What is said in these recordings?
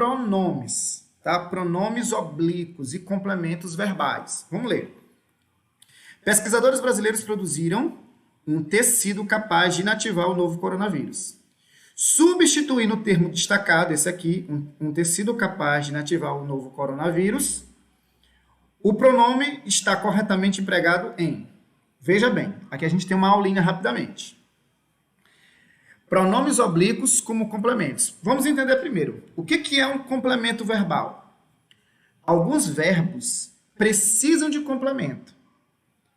pronomes, tá? Pronomes oblíquos e complementos verbais. Vamos ler. Pesquisadores brasileiros produziram um tecido capaz de inativar o novo coronavírus. Substituindo o termo destacado, esse aqui, um tecido capaz de inativar o novo coronavírus, o pronome está corretamente empregado em. Veja bem, aqui a gente tem uma aulinha rapidamente. Pronomes oblíquos como complementos. Vamos entender primeiro. O que é um complemento verbal? Alguns verbos precisam de complemento,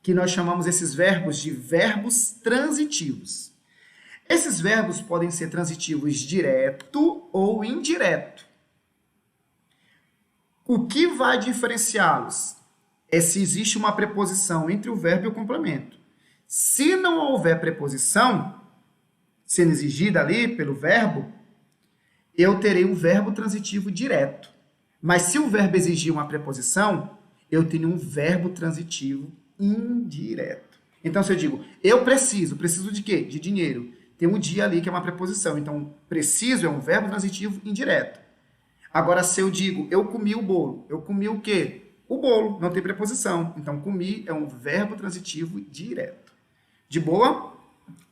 que nós chamamos esses verbos de verbos transitivos. Esses verbos podem ser transitivos direto ou indireto. O que vai diferenciá-los é se existe uma preposição entre o verbo e o complemento. Se não houver preposição, sendo exigida ali pelo verbo, eu terei um verbo transitivo direto. Mas se o verbo exigir uma preposição, eu tenho um verbo transitivo indireto. Então, se eu digo, eu preciso de quê? De dinheiro. Tem um dia ali que é uma preposição. Então, preciso é um verbo transitivo indireto. Agora, se eu digo, eu comi o bolo, eu comi o quê? O bolo, não tem preposição. Então, comi é um verbo transitivo direto. De boa?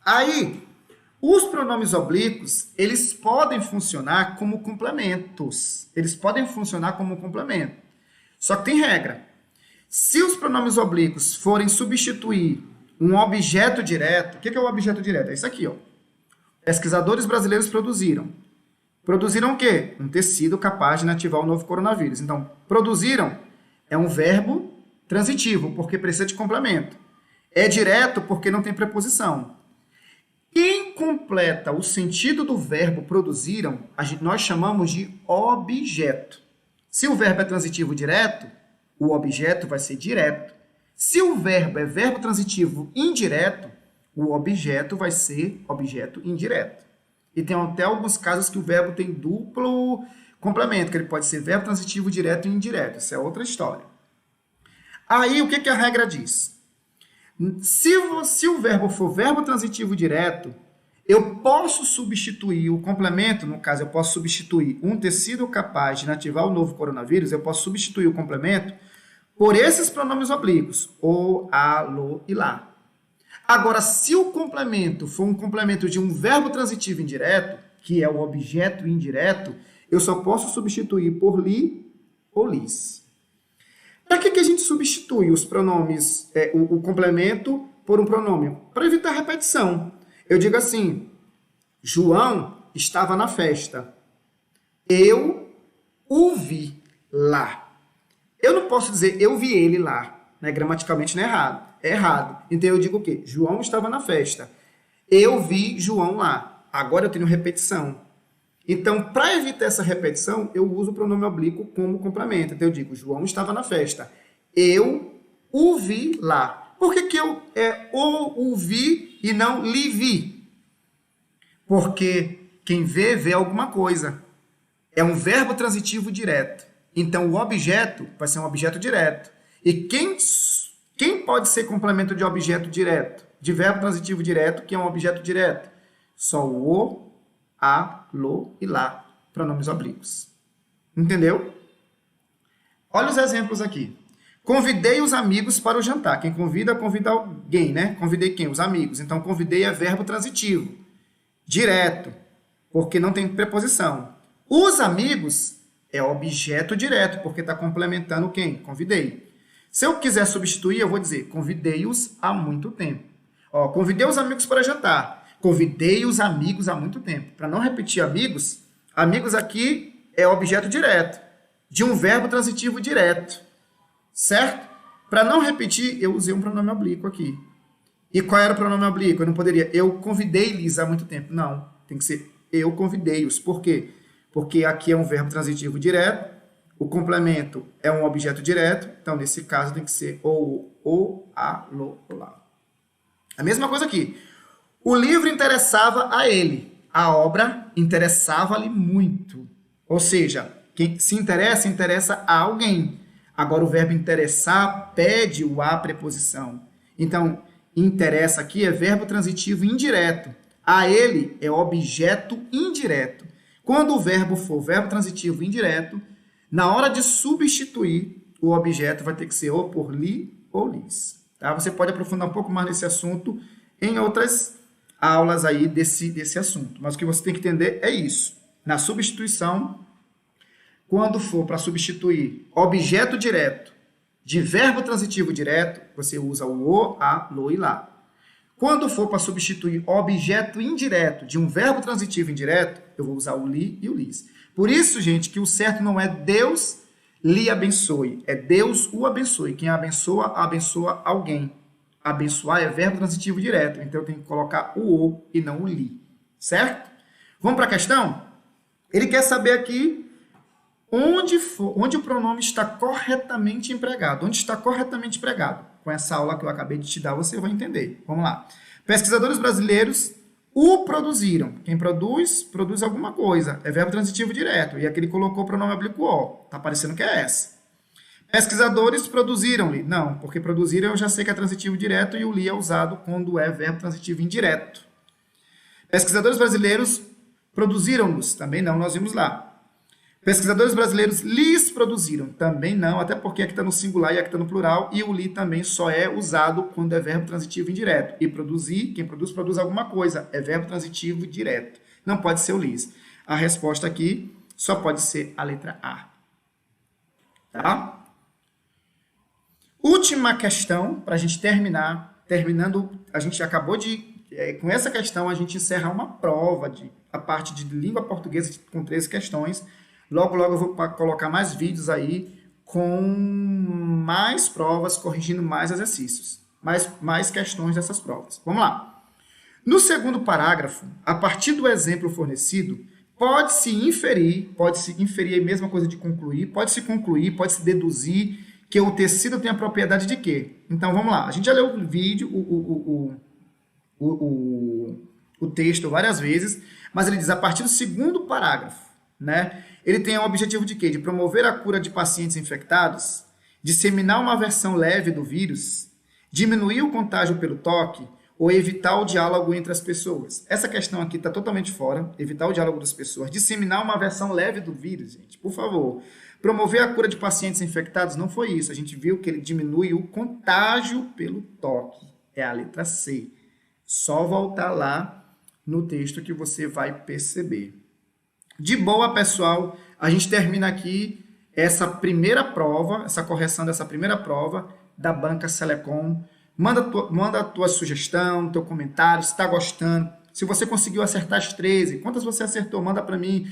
Aí, os pronomes oblíquos, eles podem funcionar como complementos. Eles podem funcionar como complemento. Só que tem regra. Se os pronomes oblíquos forem substituir um objeto direto, o que é o objeto direto? É isso aqui, ó. Pesquisadores brasileiros produziram. Produziram o quê? Um tecido capaz de inativar o novo coronavírus. Então, produziram é um verbo transitivo, porque precisa de complemento. É direto porque não tem preposição. Quem completa o sentido do verbo produziram, nós chamamos de objeto. Se o verbo é transitivo direto, o objeto vai ser direto. Se o verbo é verbo transitivo indireto, o objeto vai ser objeto indireto. E tem até alguns casos que o verbo tem duplo complemento, que ele pode ser verbo transitivo direto e indireto. Isso é outra história. Aí, o que a regra diz? Se o verbo for verbo transitivo direto, eu posso substituir o complemento, no caso, eu posso substituir um tecido capaz de inativar o novo coronavírus, eu posso substituir o complemento por esses pronomes oblíquos, o, a, lo e lá. Agora, se o complemento for um complemento de um verbo transitivo indireto, que é o objeto indireto, eu só posso substituir por li ou lis. Para que a gente substitui os pronomes, o complemento por um pronome? Para evitar repetição. Eu digo assim, João estava na festa. Eu o vi lá. Eu não posso dizer eu vi ele lá. Né? Gramaticalmente não é errado. É errado. Então eu digo o quê? João estava na festa. Eu vi João lá. Agora eu tenho repetição. Então, para evitar essa repetição, eu uso o pronome oblíquo como complemento. Então eu digo, João estava na festa. Eu o vi lá. Por que eu o vi e não lhe vi? Porque quem vê, vê alguma coisa. É um verbo transitivo direto. Então, o objeto vai ser um objeto direto. E quem pode ser complemento de objeto direto? De verbo transitivo direto, que é um objeto direto? Só o, a, lo e lá. Pronomes oblíquos. Entendeu? Olha os exemplos aqui. Convidei os amigos para o jantar. Quem convida alguém, né? Convidei quem? Os amigos. Então, convidei é verbo transitivo. Direto. Porque não tem preposição. Os amigos é objeto direto, porque está complementando quem? Convidei. Se eu quiser substituir, eu vou dizer, convidei-os há muito tempo. Ó, convidei os amigos para jantar. Convidei os amigos há muito tempo. Para não repetir amigos, amigos aqui é objeto direto, de um verbo transitivo direto. Certo? Para não repetir, eu usei um pronome oblíquo aqui. E qual era o pronome oblíquo? Eu não poderia, eu convidei-lhes há muito tempo. Não, tem que ser eu convidei-os. Por quê? Porque aqui é um verbo transitivo direto, o complemento é um objeto direto, então nesse caso tem que ser o, a, lo, o, lá. A mesma coisa aqui. O livro interessava a ele, a obra interessava-lhe muito. Ou seja, quem se interessa, interessa a alguém. Agora, o verbo interessar pede o a preposição. Então, interessa aqui é verbo transitivo indireto. A ele é objeto indireto. Quando o verbo for verbo transitivo indireto, na hora de substituir, o objeto vai ter que ser ou por li ou lis. Tá? Você pode aprofundar um pouco mais nesse assunto em outras aulas aí desse assunto. Mas o que você tem que entender é isso. Na substituição, quando for para substituir objeto direto de verbo transitivo direto, você usa o, a, lo e lá. Quando for para substituir objeto indireto de um verbo transitivo indireto, eu vou usar o li e o lis. Por isso, gente, que o certo não é Deus lhe abençoe, é Deus o abençoe. Quem abençoa, abençoa alguém. Abençoar é verbo transitivo direto, então eu tenho que colocar o e não o li, certo? Vamos para a questão? Ele quer saber aqui onde o pronome está corretamente empregado. Onde está corretamente empregado? Com essa aula que eu acabei de te dar, você vai entender. Vamos lá. Pesquisadores brasileiros o produziram. Quem produz, produz alguma coisa. É verbo transitivo direto. E aqui ele colocou o pronome oblíquo o. Está parecendo que é essa. Pesquisadores produziram-lhe. Não, porque produziram eu já sei que é transitivo direto e o li é usado quando é verbo transitivo indireto. Pesquisadores brasileiros produziram-nos. Também não, nós vimos lá. Pesquisadores brasileiros lhes produziram. Também não, até porque aqui está no singular e aqui está no plural. E o li também só é usado quando é verbo transitivo indireto. E produzir, quem produz, produz alguma coisa. É verbo transitivo direto. Não pode ser o lis. A resposta aqui só pode ser a letra A. Tá? Última questão, para a gente terminar. Terminando, a gente acabou de... com essa questão, a gente encerra uma prova, a parte de língua portuguesa com 13 questões. Logo, logo eu vou colocar mais vídeos aí com mais provas, corrigindo mais exercícios, mais questões dessas provas. Vamos lá. No segundo parágrafo, a partir do exemplo fornecido, pode-se inferir a mesma coisa de concluir, pode-se concluir, pode-se deduzir que o tecido tem a propriedade de quê? Então, vamos lá. A gente já leu o vídeo, o texto várias vezes, mas ele diz a partir do segundo parágrafo, né? Ele tem o objetivo de quê? De promover a cura de pacientes infectados, disseminar uma versão leve do vírus, diminuir o contágio pelo toque ou evitar o diálogo entre as pessoas. Essa questão aqui está totalmente fora, evitar o diálogo das pessoas, disseminar uma versão leve do vírus, gente, por favor. Promover a cura de pacientes infectados não foi isso, a gente viu que ele diminui o contágio pelo toque, é a letra C. Só voltar lá no texto que você vai perceber. De boa, pessoal, a gente termina aqui essa primeira prova, essa correção dessa primeira prova da banca Selecom. Manda a tua sugestão, teu comentário, se está gostando. Se você conseguiu acertar as 13, quantas você acertou? Manda para mim,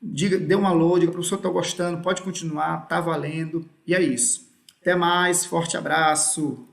dê um alô, diga, professor, estou gostando, pode continuar, tá valendo. E é isso. Até mais, forte abraço.